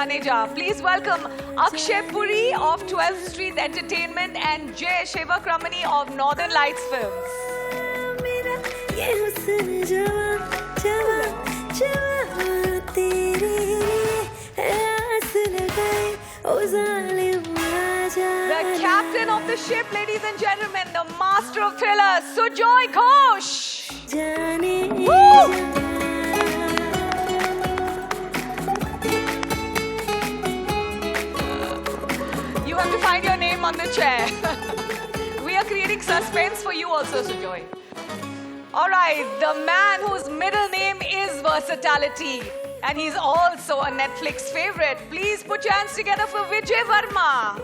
Jaane. Please welcome Akshay Puri of 12th Street Entertainment and Jay Shivakramani of Northern Lights Films. The captain of the ship, ladies and gentlemen, the master of thrillers, Sujoy Ghosh. Woo! You have to find your name on the chair. We are creating suspense for you also, Sujoy. All right, the man whose middle name is versatility. And he's also a Netflix favorite. Please put your hands together for Vijay Verma.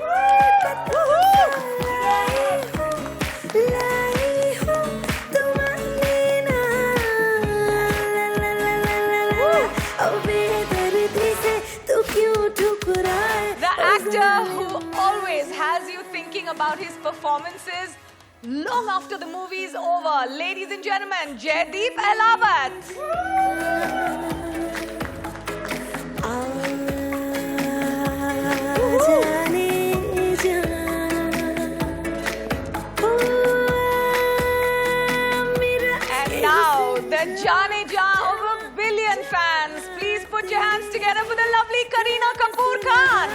The actor who always has you thinking about his performances long after the movie is over. Ladies and gentlemen, Jaideep Elabat. The Jaane of a billion fans. Please put your hands together for the lovely Kareena Kapoor Khan.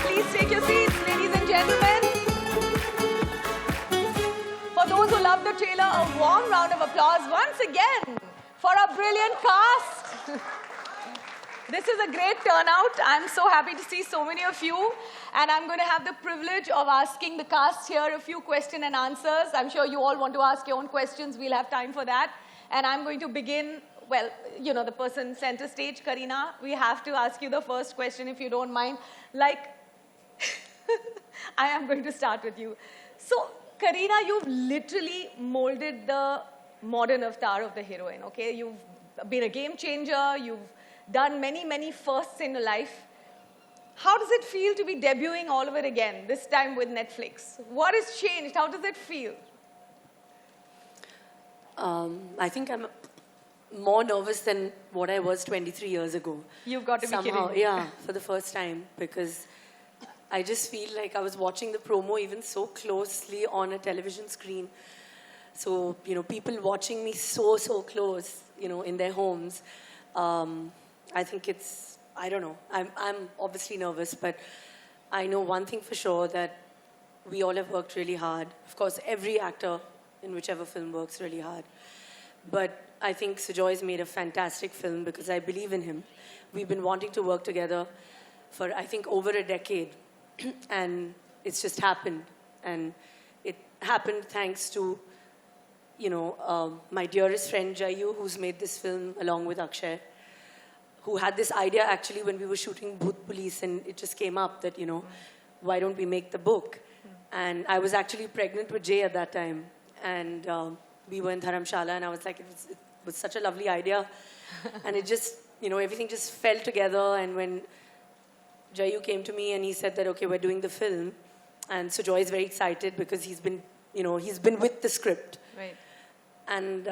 Please take your seats, ladies and gentlemen. For those who love the trailer, a warm round of applause once again for our brilliant cast. This is a great turnout. I'm so happy to see so many of you. And I'm going to have the privilege of asking the cast here a few questions and answers. I'm sure you all want to ask your own questions. We'll have time for that. And I'm going to begin, well, you know, the person center stage, Kareena. We have to ask you the first question, if you don't mind. Like, I am going to start with you. So, Kareena, you've literally molded the modern avatar of the heroine, okay? You've been a game changer. You've done many, many firsts in your life. How does it feel to be debuting all over again, this time with Netflix? What has changed? How does it feel? I think I'm more nervous than what I was 23 years ago. You've got to be kidding me. Yeah, for the first time, because I just feel like I was watching the promo even so closely on a television screen. So, you know, people watching me so close, you know, in their homes. I think it's, I don't know, I'm obviously nervous, but I know one thing for sure, that we all have worked really hard. Of course, every actor in whichever film works really hard. But I think Sujoy's made a fantastic film because I believe in him. We've been wanting to work together for, I think, over a decade. And it's just happened. And it happened thanks to, you know, my dearest friend, Jayu, who's made this film along with Akshay, who had this idea actually when we were shooting Bhoot Police, and it just came up that, you know, why don't we make the book? And I was actually pregnant with Jay at that time. And we were in Dharamshala, and I was like, it was such a lovely idea. And it just, you know, everything just fell together. And when Jayu came to me and he said that, okay, we're doing the film. And Sujoy is very excited because he's been, you know, he's been with the script. Right. And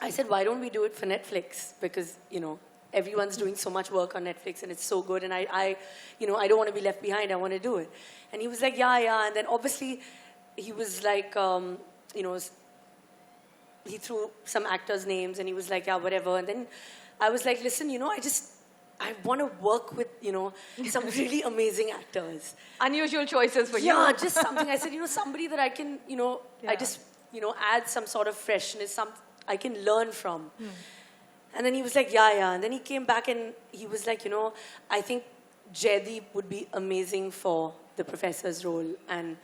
I said, why don't we do it for Netflix? Because, you know, everyone's doing so much work on Netflix and it's so good. And I you know, I don't want to be left behind. I want to do it. And he was like, yeah. And then obviously he was like, you know, he threw some actors' names and he was like, yeah, whatever. And then I was like, listen, you know, I want to work with, you know, some really amazing actors. Unusual choices for you. Yeah, just something. I said, you know, somebody that I can, you know, I just, you know, add some sort of freshness, some I can learn from. And then he was like, yeah. And then he came back and he was like, you know, I think Jaideep would be amazing for the professor's role and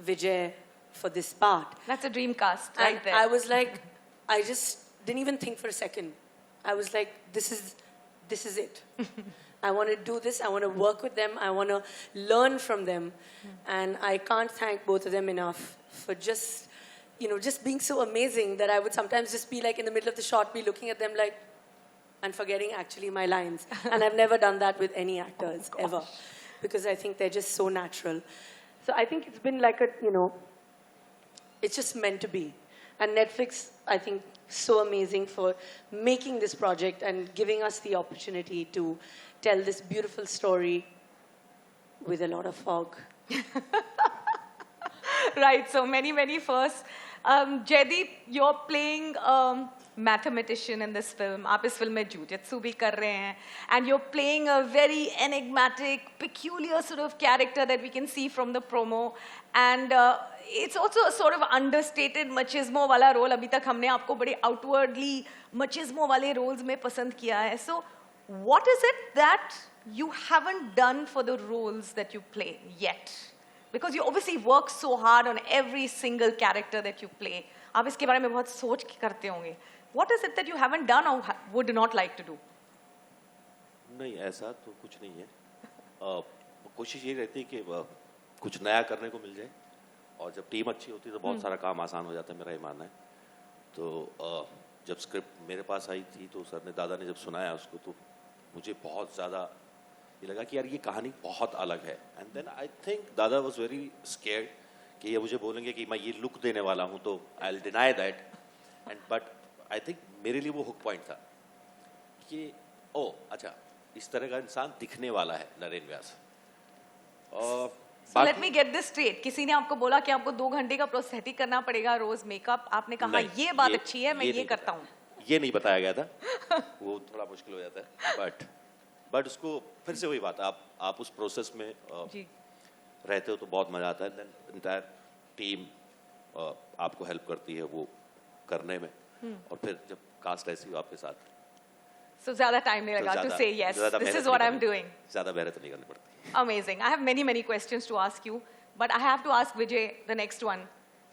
Vijay for this part. That's a dream cast right there. I was like, I just didn't even think for a second. I was like, this is it. I want to do this. I want to work with them. I want to learn from them. And I can't thank both of them enough for just, you know, just being so amazing that I would sometimes just be like in the middle of the shot, be looking at them like, and forgetting actually my lines. And I've never done that with any actors, ever. Because I think they're just so natural. So I think it's been like a, it's just meant to be. And Netflix, I think, so amazing for making this project and giving us the opportunity to tell this beautiful story with a lot of fog. Right, so many, many firsts. Jaideep, you're playing a mathematician in this film. आप इस film में jujitsu भी कर रहे हैं. And you're playing a very enigmatic, peculiar sort of character that we can see from the promo. And it's also a sort of understated machismo वाला role. अभी तक हमने आपको बड़े outwardly machismo वाले roles में पसंद किया है. So what is it that you haven't done for the roles that you play yet? Because you obviously work so hard on every single character that you play. आप इसके बारे में बहुत सोच के करते होंगे. What is it that you haven't done or would not like to do? नहीं, ऐसा तो कुछ नहीं है. कोशिश ये रहती है कि कुछ नया करने को मिल जाए, और जब टीम अच्छी होती है तो बहुत सारा काम आसान हो जाता है, मेरा ये मानना है. तो जब स्क्रिप्ट मेरे पास आई थी तो सर ने, दादा ने जब सुनाया उसको, तो मुझे बहुत ज़्यादा ये लगा कि यार ये कहानी बहुत अलग है. एंड देन आई थिंक दादा वाज वेरी स्केयर्ड कि ये मुझे बोलेंगे कि मैं ये लुक देने वाला हूँ, तो I will deny that. And but I think मेरे लिए वो हुक पॉइंट था कि ओ अच्छा, इस तरह का इंसान दिखने वाला है नरेन व्यास. और So let me get this straight. किसी ने आपको बोला कि आपको 2 घंटे का प्रोस्थेटिक करना पड़ेगा रोज मेकअप, आपने कहा ये बात अच्छी है, मैं ये करता हूँ. ये नहीं बताया गया था. वो थोड़ा मुश्किल हो जाता है. बट उसको फिर से वही बात, आप उस प्रोसेस में रहते हो तो बहुत मजा आता है. देन एंटायर टीम आपको हेल्प करती है वो करने में. और फिर जब कास्ट ऐसी हो आपके साथ, So ज़्यादा टाइम नहीं लगा to say yes, this is what I'm doing. ज़्यादा मेहनत नहीं करनी पड़ती. Amazing. I have many, many questions to ask you, but I have to ask Vijay the next one.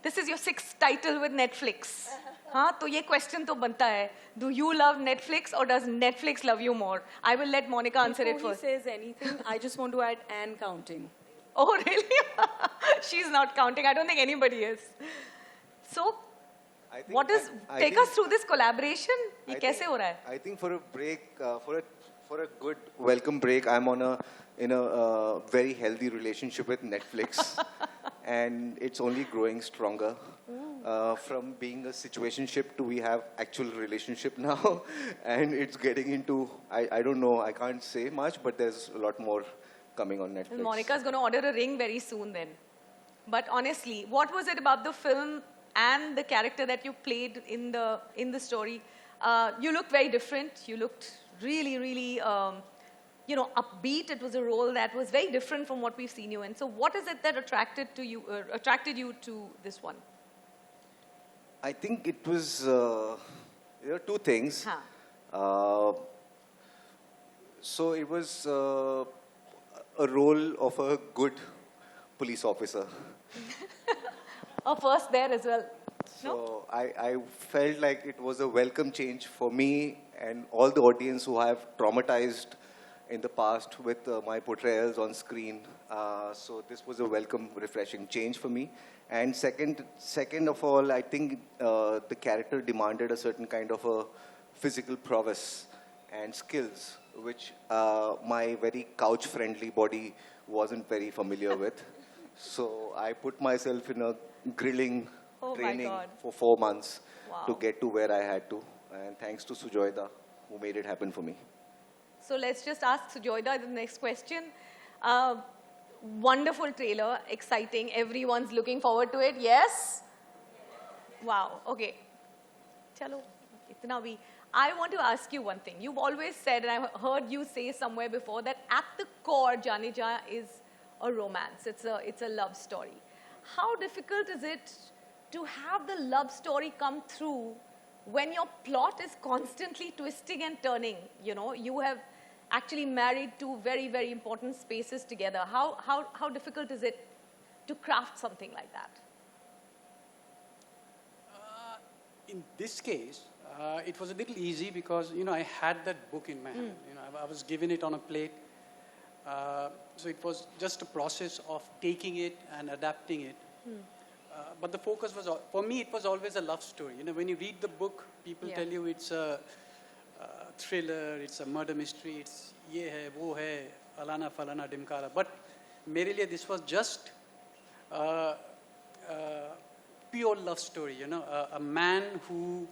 This is your 6th title with Netflix. हाँ, तो ये question तो बनता है. Do you love Netflix or does Netflix love you more? I will let Monica answer it first. Before he says anything, I just want to add and counting. Oh, really? She's not counting. I don't think anybody is. So, what is? Take us through this collaboration. ये कैसे हो रहा है? I think for a break, for a good welcome break, I'm in a very healthy relationship with Netflix, and it's only growing stronger. From being a situationship to we have actual relationship now, and it's getting into, I don't know, I can't say much, but there's a lot more coming on Netflix. Monica's going to order a ring very soon then. But honestly, what was it about the film and the character that you played in the story? You looked very different. You looked really, really, upbeat. It was a role that was very different from what we've seen you in. So what is it that attracted you to this one? I think it was, there are two things. So it was a role of a good police officer. A first there as well. So I felt like it was a welcome change for me and all the audience who have traumatized in the past with my portrayals on screen. So this was a welcome, refreshing change for me. And second of all, I think the character demanded a certain kind of a physical prowess and skills, which my very couch-friendly body wasn't very familiar with. So I put myself in a grilling training for 4 months to get to where I had to. And thanks to Sujoida, who made it happen for me. So let's just ask Sujoida the next question. Wonderful trailer, exciting. Everyone's looking forward to it. Yes? Wow. Okay. Chalo, itna bhi. I want to ask you one thing. You've always said, and I heard you say somewhere before, that at the core, Jaane is a romance. It's a love story. How difficult is it to have the love story come through when your plot is constantly twisting and turning? You have actually married two very, very important spaces together. How difficult is it to craft something like that? In this case, it was a little easy because, I had that book in my hand. I was given it on a plate. So it was just a process of taking it and adapting it. But the focus was, for me, it was always a love story. When you read the book, people tell you it's a thriller, it's a murder mystery, it's ye hai, wo hai, alana falana dimkara. But mere liye this was just pure love story, you know, a man who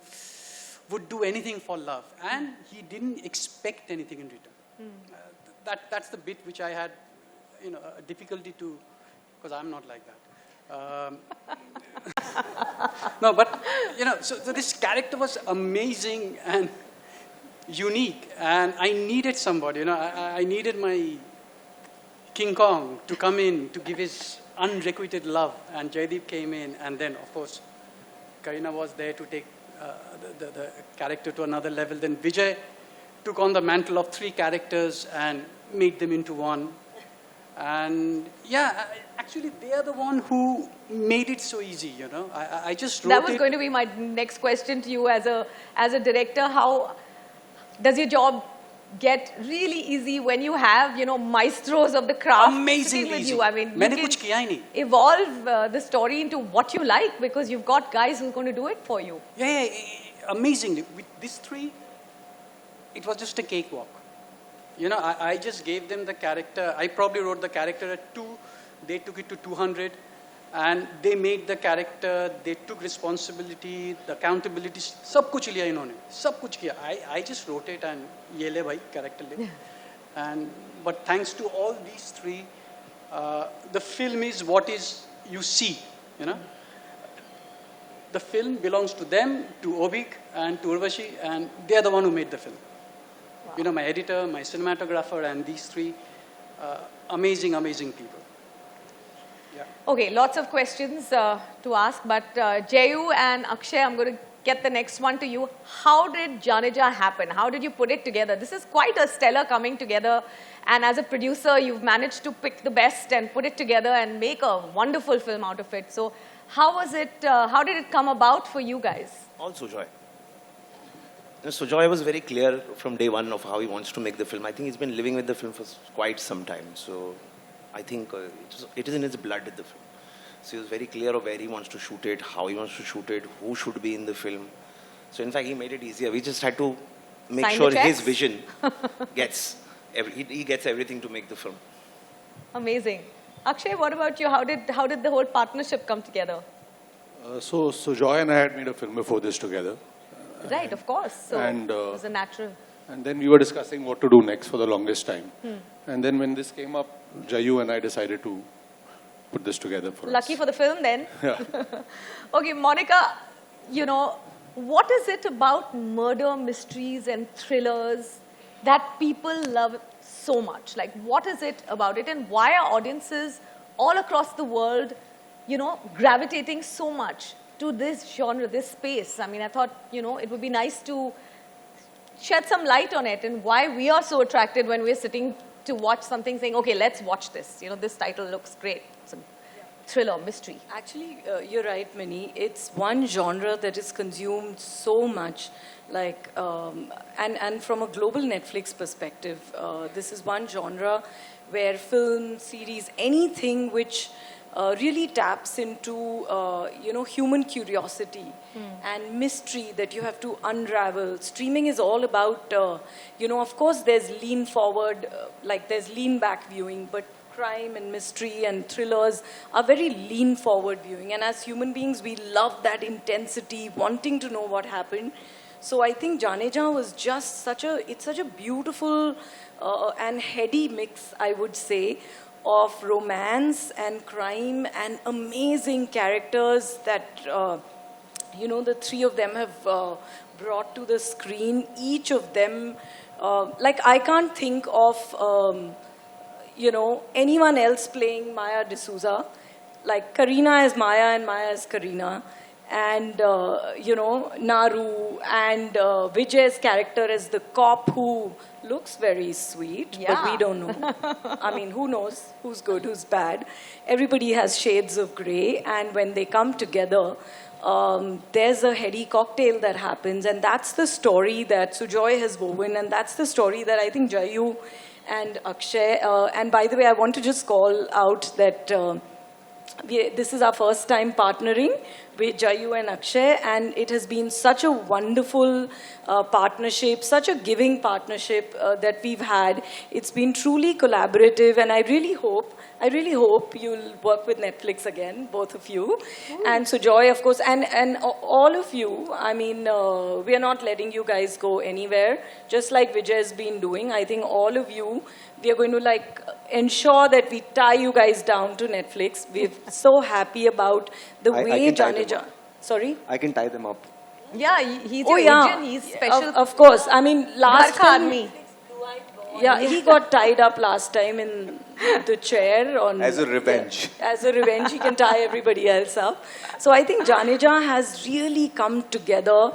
would do anything for love, and he didn't expect anything in return. That's the bit which I had, you know, a difficulty to, because I'm not like that. No, but, you know, so this character was amazing and unique, and I needed somebody, you know, I needed my King Kong to come in to give his unrequited love, and Jaideep came in, and then, of course, Kareena was there to take the character to another level. Then Vijay took on the mantle of 3 characters and made them into one. And yeah, actually, they are the one who made it so easy, you know. I just wrote That was going to be my next question to you as a director. How does your job get really easy when you have, you know, maestros of the craft Amazingly sitting with easy. you? I mean, मैंने you कुछ किया ही नहीं. can evolve the story into what you like because you've got guys who are going to do it for you. Yeah, amazingly. With these 3, it was just a cakewalk. You know, I just gave them the character. I probably wrote the character at 2. They took it to 200. And they made the character. They took responsibility, the accountability. सब कुछ लिया इन्होंने. सब कुछ किया. I just wrote it and ये ले भाई character ले. And but thanks to all these 3, the film is what is you see. You know, the film belongs to them, to Obik and to Urvashi, and they are the one who made the film. Wow. You know, my editor, my cinematographer, and these 3 amazing, amazing people. Yeah. Okay, lots of questions to ask, but Jayu and Akshay, I'm going to get the next one to you. How did Jhanjar happen? How did you put it together? This is quite a stellar coming together, and as a producer, you've managed to pick the best and put it together and make a wonderful film out of it. So how was it, how did it come about for you guys? All Sujoy. Sujoy was very clear from day one of how he wants to make the film. I think he's been living with the film for quite some time. So I think it is in his blood, the film. So he was very clear of where he wants to shoot it, how he wants to shoot it, who should be in the film. So in fact, he made it easier. We just had to make Sign sure the checks? his vision gets, he gets everything to make the film. Amazing. Akshay, what about you? How did the whole partnership come together? So Joy and I had made a film before this together. Right, of course. So And, it was a natural. And then we were discussing what to do next for the longest time. And then when this came up, Jayu and I decided to put this together for Lucky us. for the film then. Yeah. Okay, Monica, you know, what is it about murder mysteries and thrillers that people love so much? Like, what is it about it, and why are audiences all across the world, you know, gravitating so much to this genre, this space? I mean, I thought, you know, it would be nice to shed some light on it and why we are so attracted when we're sitting to watch something saying, okay, let's watch this. You know, this title looks great. It's a thriller, mystery. Actually, you're right, Minnie. It's one genre that is consumed so much. Like, and from a global Netflix perspective, this is one genre where film, series, anything which really taps into, you know, human curiosity and mystery that you have to unravel. Streaming is all about, you know, of course there's lean forward, like there's lean back viewing, but crime and mystery and thrillers are very lean forward viewing. And as human beings, we love that intensity, wanting to know what happened. So I think Jaan was just such a beautiful and heady mix, I would say, of romance and crime and amazing characters that, you know, the 3 of them have brought to the screen. Each of them, like I can't think of, you know, anyone else playing Maya D'Souza. Like Kareena is Maya and Maya is Kareena. And, you know, Naru and Vijay's character is the cop who looks very sweet, but we don't know. I mean, who knows who's good, who's bad. Everybody has shades of grey, and when they come together, there's a heady cocktail that happens, and that's the story that Sujoy has woven, and that's the story that I think Jayu and Akshay, and by the way, I want to just call out that this is our first time partnering with Jayu and Akshay, and it has been such a wonderful partnership, such a giving partnership that we've had. It's been truly collaborative, and I really hope you'll work with Netflix again, both of you. And Sujoy, of course, and all of you. I mean, we are not letting you guys go anywhere, just like Vijay has been doing. I think all of you, we are going to like ensure that we tie you guys down to Netflix. We're so happy about the way Jaane. Sorry? I can tie them up. Yeah, he's your agent. He's special. Of course. I mean, last time... me. Yeah, he got tied up last time in the chair. As a revenge. Yeah, as a revenge, he can tie everybody else up. So I think Jhanjar has really come together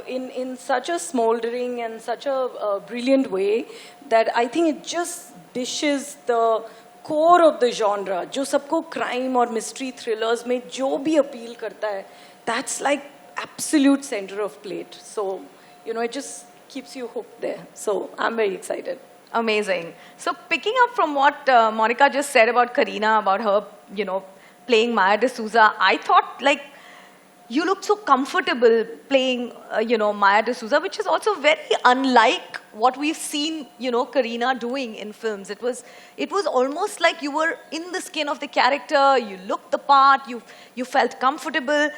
in such a smoldering and such a brilliant way that I think it just dishes the core of the genre. जो सबको crime और mystery thrillers में जो भी appeal करता है, that's like absolute center of plate. So, you know, it just keeps you hooked there. So I'm very excited. Amazing. So picking up from what Monica just said about Kareena, about her, you know, playing Maya D'Souza, I thought like you looked so comfortable playing, you know, Maya D'Souza, which is also very unlike what we've seen, you know, Kareena doing in films. It was almost like you were in the skin of the character. You looked the part. You felt comfortable.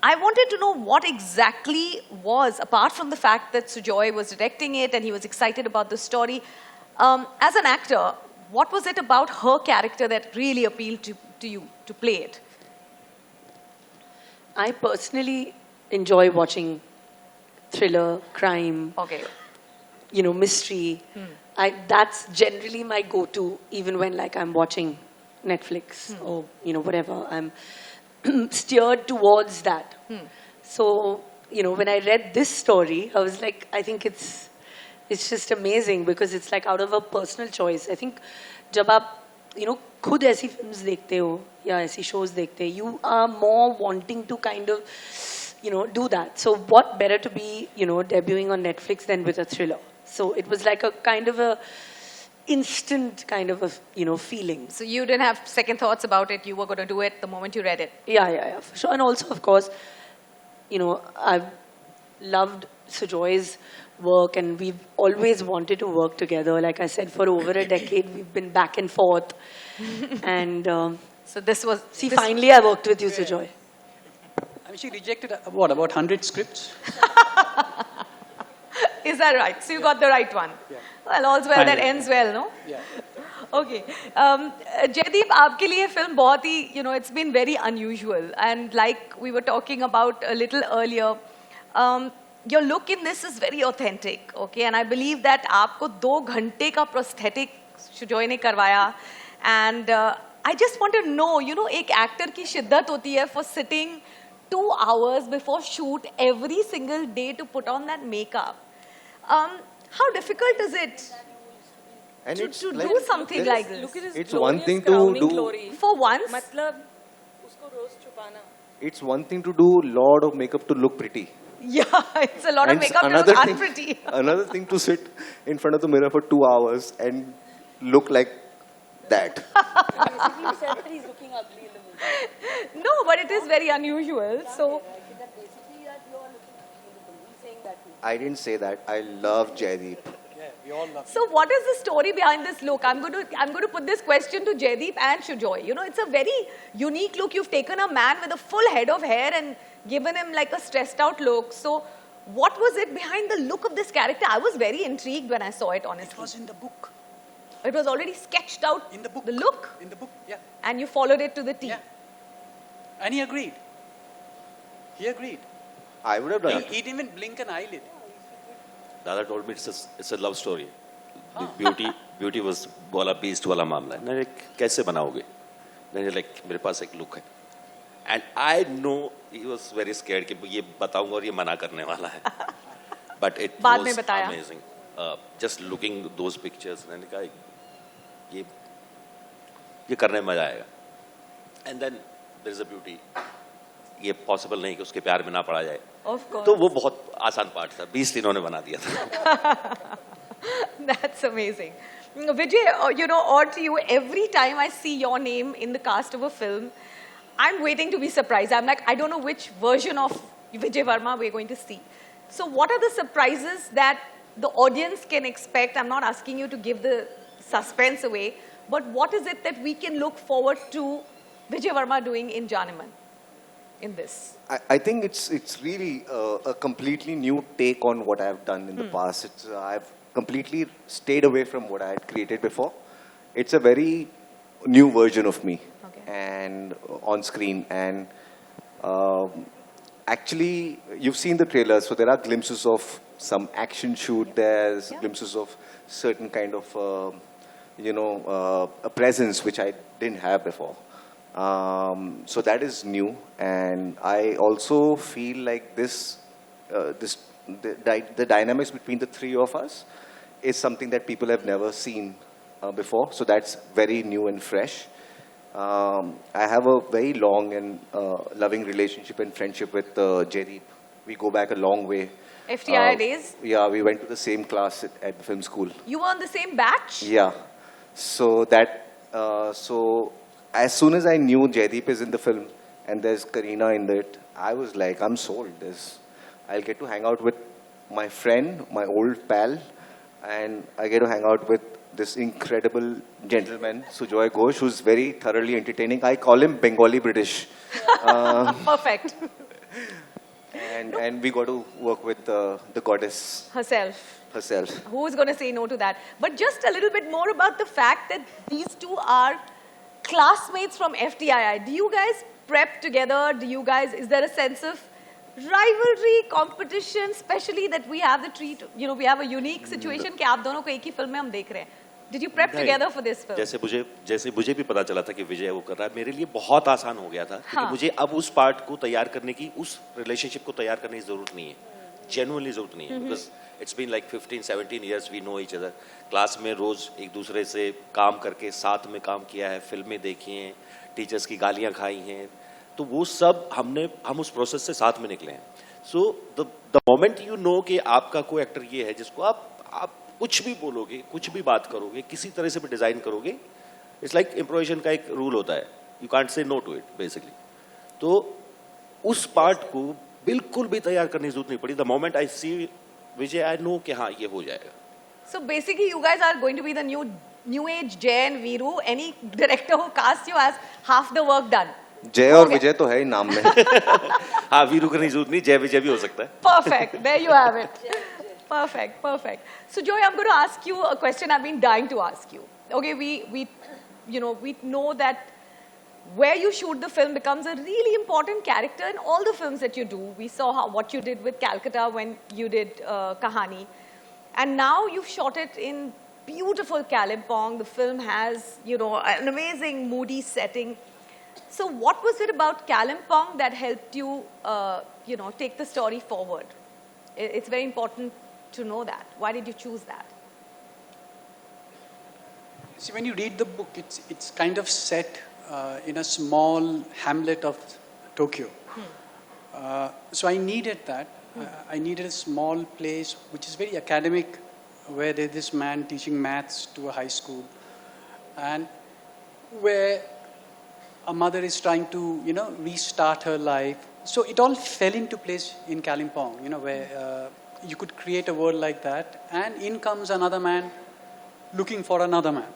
I wanted to know what exactly was, apart from the fact that Sujoy was directing it and he was excited about the story, as an actor, what was it about her character that really appealed to you to play it? I personally enjoy watching thriller, crime, you know, mystery. That's generally my go-to, even when like I'm watching Netflix or, you know, whatever. I'm steered towards that. So, you know, when I read this story, I was like, I think it's just amazing because it's like out of a personal choice. I think जब आप, you know, खुद ऐसी films देखते हो या ऐसी shows देखते हो, you are more wanting to kind of, you know, do that. So what better to be, you know, debuting on Netflix than with a thriller? So it was like a kind of a instant kind of a, you know, feeling. So you didn't have second thoughts about it. You were going to do it the moment you read it. Yeah, for sure. And also, of course, you know, I've loved Sujoy's work and we've always wanted to work together. Like I said, for over a decade, we've been back and forth. And so this was... See, finally I worked with you, Sujoy. I mean, she rejected, what, about 100 scripts? Is that right? So you got the right one. Yeah. Well, all's well that ends well, no? Yeah. Okay. Jaideep, आपके लिए film बहुत ही, you know, it's been very unusual. And like we were talking about a little earlier, your look in this is very authentic, okay? And I believe that आपको 2 घंटे का prosthetic Sujoy ने करवाया. And I just want to know, you know, एक actor की शिद्दत होती है for sitting 2 hours before shoot every single day to put on that makeup. How difficult is it to like, do something like this? Look at his it's one thing to do glory. For once? मतलब उसको रोज छुपाना. It's one thing to do lot of makeup to look pretty. Yeah, it's a lot of And makeup to another look thing, unpretty. Another thing to sit in front of the mirror for 2 hours and look like that. Basically, you said that he's looking ugly in the movie. No, but it is very unusual. So Basically, that you are looking ugly in the movie. He's saying that too. I didn't say that. I love Jaideep. Yeah, we all love So what is the story behind this look? I'm going to put this question to Jaideep and Sujoy. You know, it's a very unique look. You've taken a man with a full head of hair and given him like a stressed out look. So what was it behind the look of this character? I was very intrigued when I saw it, honestly. It was in the book. It was already sketched out, In the book. the look, In the book, yeah. and you followed it to the T. Yeah. And he agreed. He agreed. I would have done He it. didn't even blink an eyelid. Dada told me it's a love story. Beauty was bola beast wala मामला है. मैंने कैसे बनाओगे? मैंने like मेरे पास एक look है. And I know he was very scared कि ये बताऊंगा और ये मना करने वाला है. But it बाद में was बताया. amazing. Just looking those pictures, मैंने कहा ये करने में मजा आएगा. And then there is a beauty. ये possible नहीं कि उसके प्यार में ना पड़ा जाए. Of course. तो वो बहुत आसान पार्ट था. 20 इन्होंने बना दिया था. That's amazing. Vijay, or to you, every time I see your name in the cast of a film, I'm waiting to be surprised. I'm like, I don't know which version of Vijay Varma we're going to see. So what are the surprises that the audience can expect? I'm not asking you to give the suspense away, but what is it that we can look forward to Vijay Varma doing in Jaane in this? I think it's really a completely new take on what I've done in the past. I've completely stayed away from what I had created before. It's a very new version of me, and on screen. And actually, you've seen the trailer, so there are glimpses of some action shoot. There's glimpses of certain kind of a presence which I didn't have before. So that is new, and I also feel like the dynamics between the three of us is something that people have never seen before. So that's very new and fresh. I have a very long and loving relationship and friendship with Jaideep. We go back a long way. FTI days? Yeah, we went to the same class at the film school. You were on the same batch? Yeah. So so as soon as I knew Jaideep is in the film and there's Kareena in it, I was like, I'm sold. I'll get to hang out with my friend, my old pal, and I get to hang out with this incredible gentleman, Sujoy Ghosh, who's very thoroughly entertaining. I call him Bengali British. Perfect. And we got to work with the goddess herself. Who's going to say no to that? But just a little bit more about the fact that these two are classmates from FTII. Do you guys prep together? Is there a sense of rivalry, competition, especially that we have we have a unique situation कि आप दोनों को एक ही film में हम देख रहे हैं. Did you prep together for this film? जैसे मुझे भी पता चला था कि विजय वो कर रहा है, मेरे लिए बहुत आसान हो गया था क्योंकि मुझे अब उस पार्ट को तैयार करने की, उस रिलेशनशिप को तैयार करने की जरूरत नहीं है, genuinely जरूरत नहीं है, because it's been like 15-17 years we know each other. Class में रोज एक दूसरे से काम करके साथ में काम किया है, फिल्में देखी हैं, टीचर्स की गालियां खाई हैं, तो वो सब हम उस प्रोसेस से साथ में निकले हैं. So the moment you know कि आपका कोई एक्टर ये है जिसको आप कुछ भी बोलोगे, कुछ भी बात करोगे, किसी तरह से भी डिजाइन करोगे, इट्स लाइक इम्प्रोवाइजेशन का एक रूल होता है, you can't say no to it basically. तो उस पार्ट को बिल्कुल भी तैयार करने की जरूरत नहीं पड़ी. The moment I see Vijay, I know कि हाँ ये हो जाएगा. So basically you guys are going to be the new age Jay and Veeru. Any director who casts you has half the work done. जय और विजय तो है ही नाम में. हाँ, वीरू करने की जरूरत नहीं, जय विजय भी हो सकता है. Perfect. There you have it. Perfect. So Joy, I'm going to ask you a question I've been dying to ask you. Okay, we know that where you shoot the film becomes a really important character in all the films that you do. We saw what you did with Calcutta when you did Kahani. And now you've shot it in beautiful Kalimpong. The film has, an amazing moody setting. So what was it about Kalimpong that helped you, take the story forward? It's very important to know that. Why did you choose that? See, when you read the book, it's kind of set in a small hamlet of Tokyo. So I needed that. I needed a small place which is very academic, where there's this man teaching maths to a high school, and where a mother is trying to, restart her life. So it all fell into place in Kalimpong, where you could create a world like that, and in comes another man looking for another man.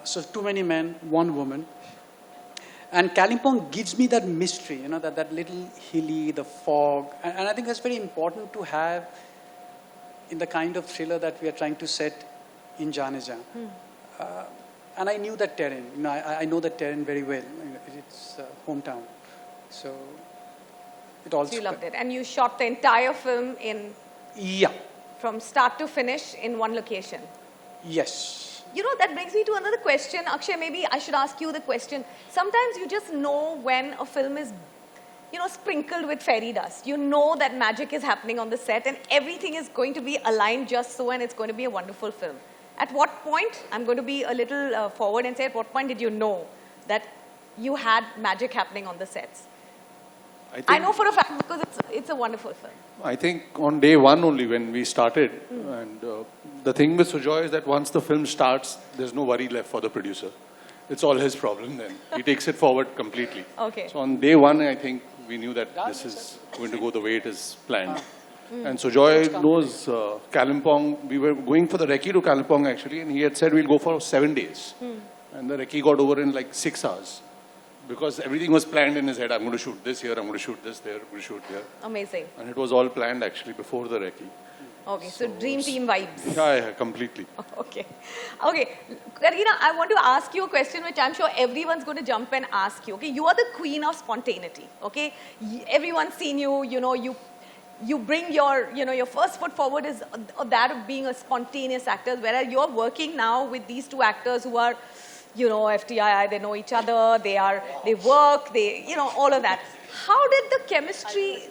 So too many men, one woman. And Kalimpong gives me that mystery, that little hilly, the fog. And I think that's very important to have in the kind of thriller that we are trying to set in Jaan. And I knew that terrain. I know that terrain very well. It's hometown. So it also... So you loved it. And you shot the entire film in... Yeah. From start to finish in one location. Yes. That brings me to another question. Akshay, maybe I should ask you the question. Sometimes you just know when a film is, sprinkled with fairy dust. You know that magic is happening on the set and everything is going to be aligned just so, and it's going to be a wonderful film. At what point, I'm going to be a little forward and say, at what point did you know that you had magic happening on the sets? I know for a fact because it's a wonderful film. I think on day one only when we started, and the thing with Sujoy is that once the film starts, there's no worry left for the producer. It's all his problem then. He takes it forward completely. Okay. So on day one, I think we knew that this is going to go the way it is planned. And Sujoy knows Kalimpong. We were going for the recce to Kalimpong actually, and he had said we'll go for 7 days. And the recce got over in like 6 hours. Because everything was planned in his head. I'm going to shoot this here, I'm going to shoot this there, I'm going to shoot here. Amazing. And it was all planned actually before the recce. Okay, so dream team vibes. Yeah, completely. Okay. Okay. Kareena, I want to ask you a question which I'm sure everyone's going to jump and ask you. Okay, you are the queen of spontaneity. Okay, everyone's seen you. You know, you bring your, your first foot forward is that of being a spontaneous actor. Whereas you're working now with these two actors who are, FTII, they know each other, they work, all of that. How did the chemistry,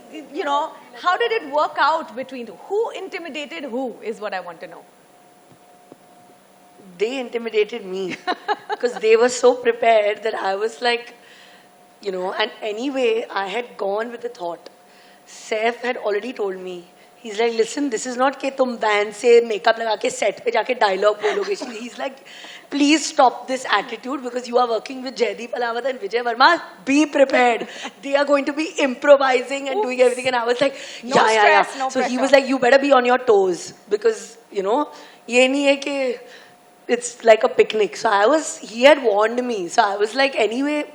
how did it work out between you? Who intimidated who is what I want to know. They intimidated me because they were so prepared that I was like, and anyway, I had gone with the thought. Saif had already told me, he's like, listen, this is not that tum band se makeup laga ke set pe jaake dialogue bologe. He's like, please stop this attitude because you are working with Jaideep Alawat and Vijay Verma. Be prepared. They are going to be improvising and doing everything. And I was like, no stress, no so pressure. he was like, you better be on your toes because, ye nahi hai ke it's like a picnic. So he had warned me. So I was like, anyway,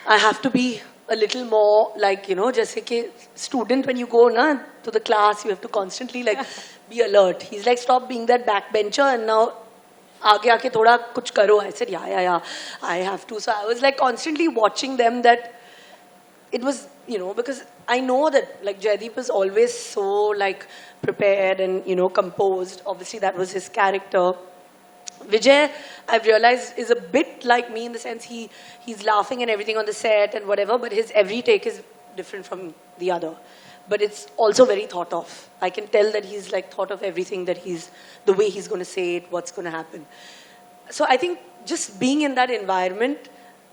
I have to be a little more like, jaise ke student when you go to the class, you have to constantly like be alert. He's like, stop being that backbencher and now aage aake thoda kuch karo. I said, yeah, I have to. So I was like constantly watching them that it was, because I know that like Jaideep is always so like prepared and, composed. Obviously that was his character. Vijay, I've realized, is a bit like me in the sense he's laughing and everything on the set and whatever, but his every take is different from the other. But it's also very thought of. I can tell that he's like thought of everything that the way he's going to say it, what's going to happen. So I think just being in that environment,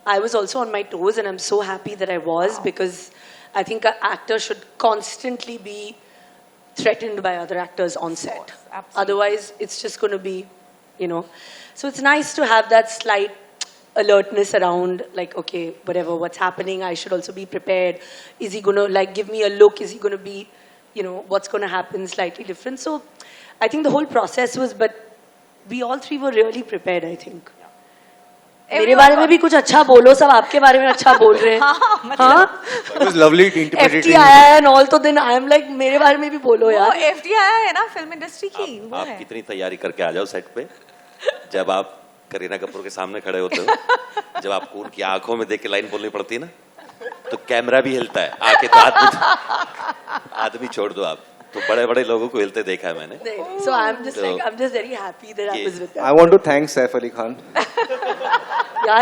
I was also on my toes and I'm so happy that I was because I think an actor should constantly be threatened by other actors on set. Otherwise, it's just going to be, So it's nice to have that slight alertness around, like, okay, whatever, what's happening, I should also be prepared. Is he going to, like, give me a look? Is he going to be, what's going to happen slightly different? So I think the whole process was, but we all three were really prepared, I think. मेरे बारे में भी कुछ अच्छा बोलो सब आपके बारे में अच्छा बोल रहे हैं हाँ It was lovely intimidating. FTI and all तो then I am like मेरे बारे में भी बोलो यार वो FTI है ना फिल्म इंडस्ट्री की वो आप है कितनी तैयारी करके आ जाओ सेट पे जब आप करीना कपूर के सामने खड़े होते हो जब आपको उनकी आंखों में देख के लाइन बोलनी पड़ती है ना तो कैमरा भी हिलता है आके तो आदमी छोड़ दो आप तो बड़े-बड़े लोगों को हिलते देखा है मैंने so I'm just very happy that I was with them I want to thank Saif Ali Khan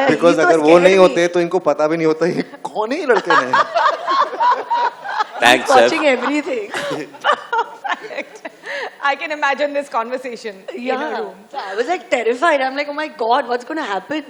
because अगर वो नहीं होते तो इनको पता भी नहीं होता ये कौन है ये लड़के ने thanks watching everything I can imagine this conversation in a room so I was like terrified I'm like oh my god what's going to happen